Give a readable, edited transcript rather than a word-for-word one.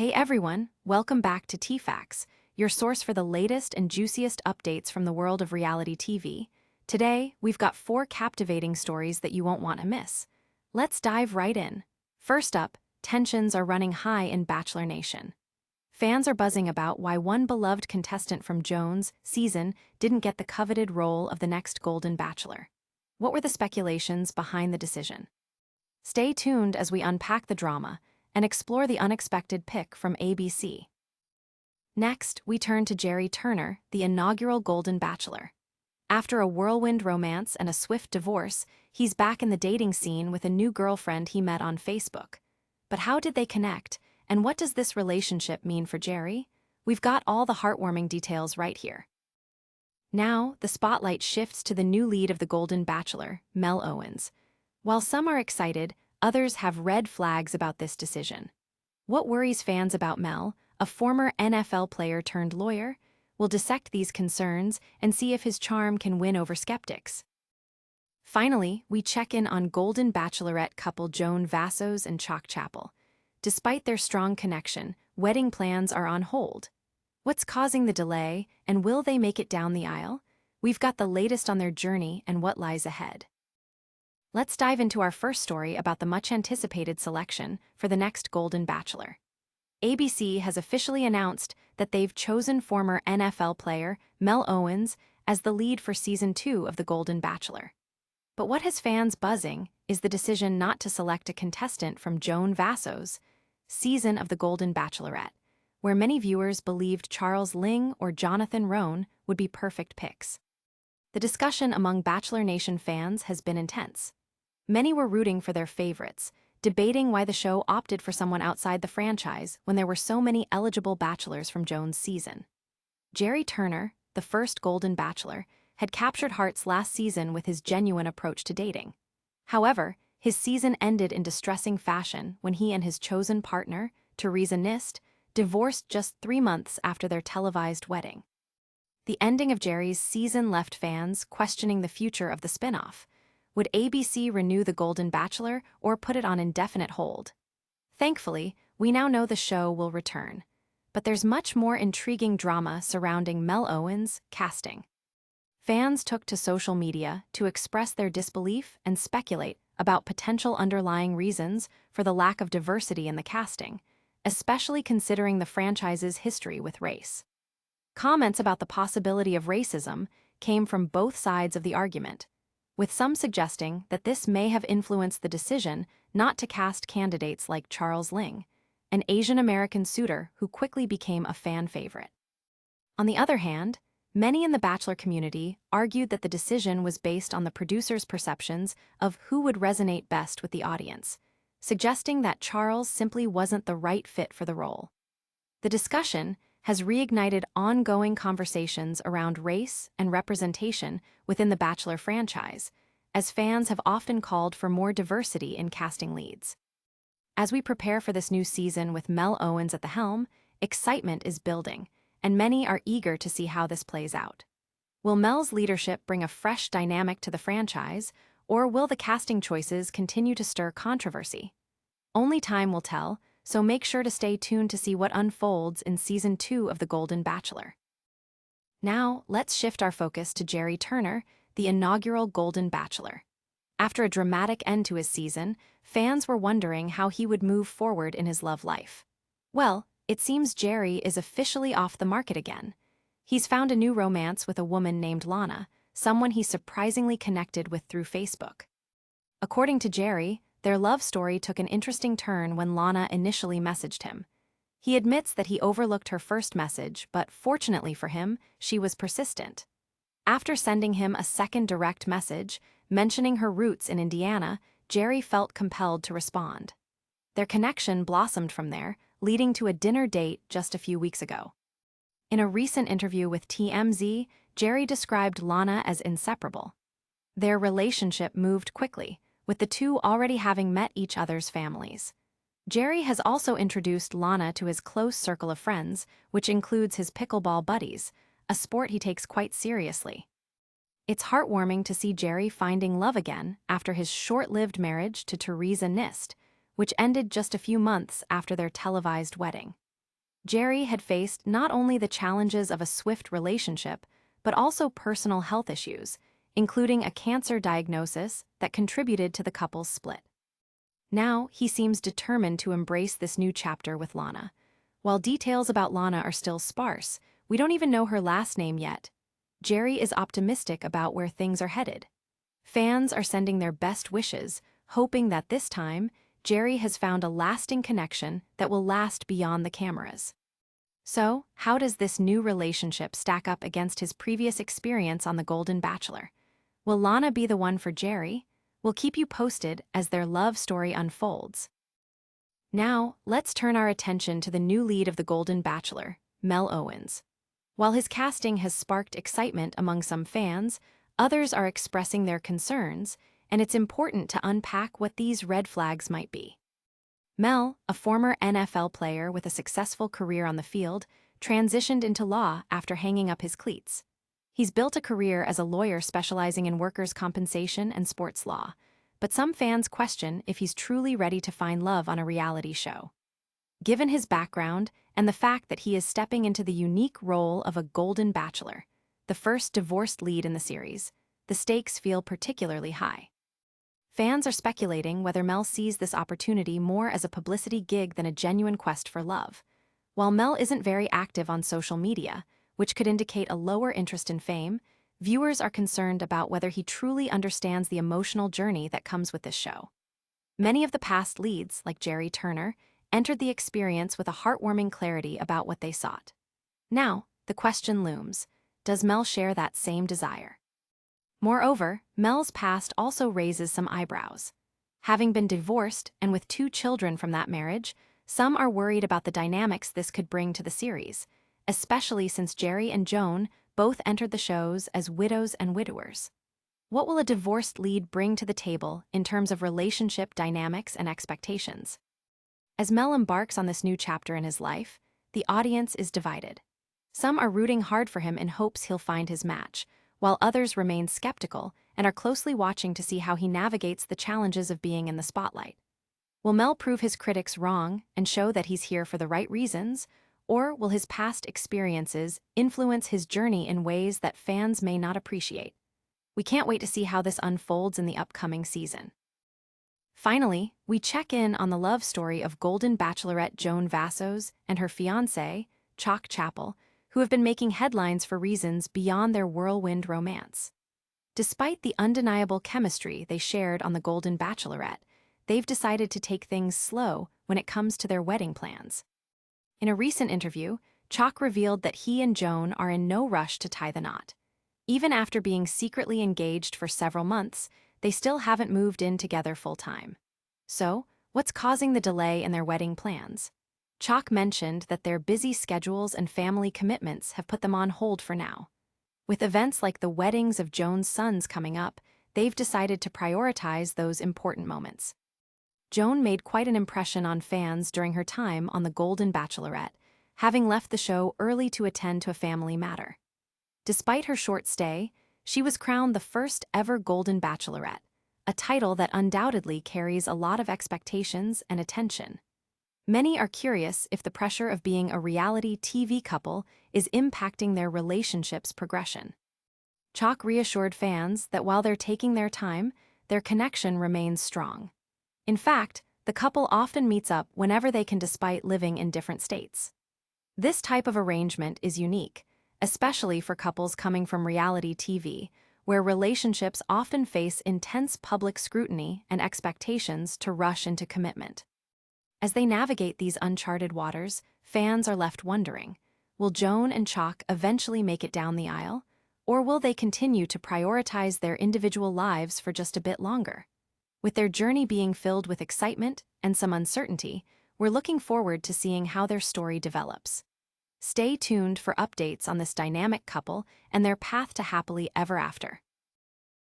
Hey everyone, welcome back to TFacts, your source for the latest and juiciest updates from the world of reality TV. Today, we've got 4 captivating stories that you won't want to miss. Let's dive right in. First up, tensions are running high in Bachelor Nation. Fans are buzzing about why one beloved contestant from Joan's season didn't get the coveted role of the next Golden Bachelor. What were the speculations behind the decision? Stay tuned as we unpack the drama and explore the unexpected pick from ABC. Next, we turn to Gerry Turner, the inaugural Golden Bachelor. After a whirlwind romance and a swift divorce, he's back in the dating scene with a new girlfriend he met on Facebook. But how did they connect, and what does this relationship mean for Gerry? We've got all the heartwarming details right here. Now, the spotlight shifts to the new lead of the Golden Bachelor, Mel Owens. While some are excited, others have red flags about this decision. What worries fans about Mel, a former NFL player turned lawyer? We'll dissect these concerns and see if his charm can win over skeptics. Finally, we check in on Golden Bachelorette couple Joan Vassos and Chock Chapple. Despite their strong connection, wedding plans are on hold. What's causing the delay, and will they make it down the aisle? We've got the latest on their journey and what lies ahead. Let's dive into our first story about the much-anticipated selection for the next Golden Bachelor. ABC has officially announced that they've chosen former NFL player Mel Owens as the lead for Season 2 of the Golden Bachelor. But what has fans buzzing is the decision not to select a contestant from Joan Vassos' season of the Golden Bachelorette, where many viewers believed Charles Ling or Jonathan Roan would be perfect picks. The discussion among Bachelor Nation fans has been intense. Many were rooting for their favorites, debating why the show opted for someone outside the franchise when there were so many eligible bachelors from Joan's season. Gerry Turner, the first Golden Bachelor, had captured hearts last season with his genuine approach to dating. However, his season ended in distressing fashion when he and his chosen partner, Teresa Nist, divorced just 3 months after their televised wedding. The ending of Gerry's season left fans questioning the future of the spin-off. Would ABC renew The Golden Bachelor or put it on indefinite hold? Thankfully, we now know the show will return. But there's much more intriguing drama surrounding Mel Owens' casting. Fans took to social media to express their disbelief and speculate about potential underlying reasons for the lack of diversity in the casting, especially considering the franchise's history with race. Comments about the possibility of racism came from both sides of the argument, with some suggesting that this may have influenced the decision not to cast candidates like Charles Ling, an Asian American suitor who quickly became a fan favorite. On the other hand, many in the Bachelor community argued that the decision was based on the producers' perceptions of who would resonate best with the audience, suggesting that Charles simply wasn't the right fit for the role. The discussion has reignited ongoing conversations around race and representation within the Bachelor franchise, as fans have often called for more diversity in casting leads. As we prepare for this new season with Mel Owens at the helm, excitement is building, and many are eager to see how this plays out. Will Mel's leadership bring a fresh dynamic to the franchise, or will the casting choices continue to stir controversy? Only time will tell, so make sure to stay tuned to see what unfolds in Season 2 of The Golden Bachelor. Now, let's shift our focus to Gerry Turner, the inaugural Golden Bachelor. After a dramatic end to his season, fans were wondering how he would move forward in his love life. Well, it seems Gerry is officially off the market again. He's found a new romance with a woman named Lana, someone he surprisingly connected with through Facebook. According to Gerry, their love story took an interesting turn when Lana initially messaged him. He admits that he overlooked her first message, but fortunately for him, she was persistent. After sending him a second direct message, mentioning her roots in Indiana, Gerry felt compelled to respond. Their connection blossomed from there, leading to a dinner date just a few weeks ago. In a recent interview with TMZ, Gerry described Lana as inseparable. Their relationship moved quickly, with the two already having met each other's families. Gerry has also introduced Lana to his close circle of friends, which includes his pickleball buddies, a sport he takes quite seriously. It's heartwarming to see Gerry finding love again after his short-lived marriage to Teresa Nist, which ended just a few months after their televised wedding. Gerry had faced not only the challenges of a swift relationship, but also personal health issues, including a cancer diagnosis that contributed to the couple's split. Now, he seems determined to embrace this new chapter with Lana. While details about Lana are still sparse, we don't even know her last name yet. Gerry is optimistic about where things are headed. Fans are sending their best wishes, hoping that this time, Gerry has found a lasting connection that will last beyond the cameras. So, how does this new relationship stack up against his previous experience on The Golden Bachelor? Will Lana be the one for Gerry? We'll keep you posted as their love story unfolds. Now, let's turn our attention to the new lead of The Golden Bachelor, Mel Owens. While his casting has sparked excitement among some fans, others are expressing their concerns, and it's important to unpack what these red flags might be. Mel, a former NFL player with a successful career on the field, transitioned into law after hanging up his cleats. He's built a career as a lawyer specializing in workers' compensation and sports law, but some fans question if he's truly ready to find love on a reality show. Given his background and the fact that he is stepping into the unique role of a Golden Bachelor, the first divorced lead in the series, the stakes feel particularly high. Fans are speculating whether Mel sees this opportunity more as a publicity gig than a genuine quest for love. While Mel isn't very active on social media, which could indicate a lower interest in fame, viewers are concerned about whether he truly understands the emotional journey that comes with this show. Many of the past leads, like Gerry Turner, entered the experience with a heartwarming clarity about what they sought. Now, the question looms, does Mel share that same desire? Moreover, Mel's past also raises some eyebrows. Having been divorced and with 2 children from that marriage, some are worried about the dynamics this could bring to the series, especially since Gerry and Joan both entered the shows as widows and widowers. What will a divorced lead bring to the table in terms of relationship dynamics and expectations? As Mel embarks on this new chapter in his life, the audience is divided. Some are rooting hard for him in hopes he'll find his match, while others remain skeptical and are closely watching to see how he navigates the challenges of being in the spotlight. Will Mel prove his critics wrong and show that he's here for the right reasons, or will his past experiences influence his journey in ways that fans may not appreciate? We can't wait to see how this unfolds in the upcoming season. Finally, we check in on the love story of Golden Bachelorette Joan Vassos and her fiancé, Chock Chapple, who have been making headlines for reasons beyond their whirlwind romance. Despite the undeniable chemistry they shared on The Golden Bachelorette, they've decided to take things slow when it comes to their wedding plans. In a recent interview, Chock revealed that he and Joan are in no rush to tie the knot. Even after being secretly engaged for several months, they still haven't moved in together full-time. So, what's causing the delay in their wedding plans? Chock mentioned that their busy schedules and family commitments have put them on hold for now. With events like the weddings of Joan's sons coming up, they've decided to prioritize those important moments. Joan made quite an impression on fans during her time on The Golden Bachelorette, having left the show early to attend to a family matter. Despite her short stay, she was crowned the first ever Golden Bachelorette, a title that undoubtedly carries a lot of expectations and attention. Many are curious if the pressure of being a reality TV couple is impacting their relationship's progression. Chock reassured fans that while they're taking their time, their connection remains strong. In fact, the couple often meets up whenever they can despite living in different states. This type of arrangement is unique, especially for couples coming from reality TV, where relationships often face intense public scrutiny and expectations to rush into commitment. As they navigate these uncharted waters, fans are left wondering, will Joan and Chock eventually make it down the aisle, or will they continue to prioritize their individual lives for just a bit longer? With their journey being filled with excitement and some uncertainty, we're looking forward to seeing how their story develops. Stay tuned for updates on this dynamic couple and their path to happily ever after.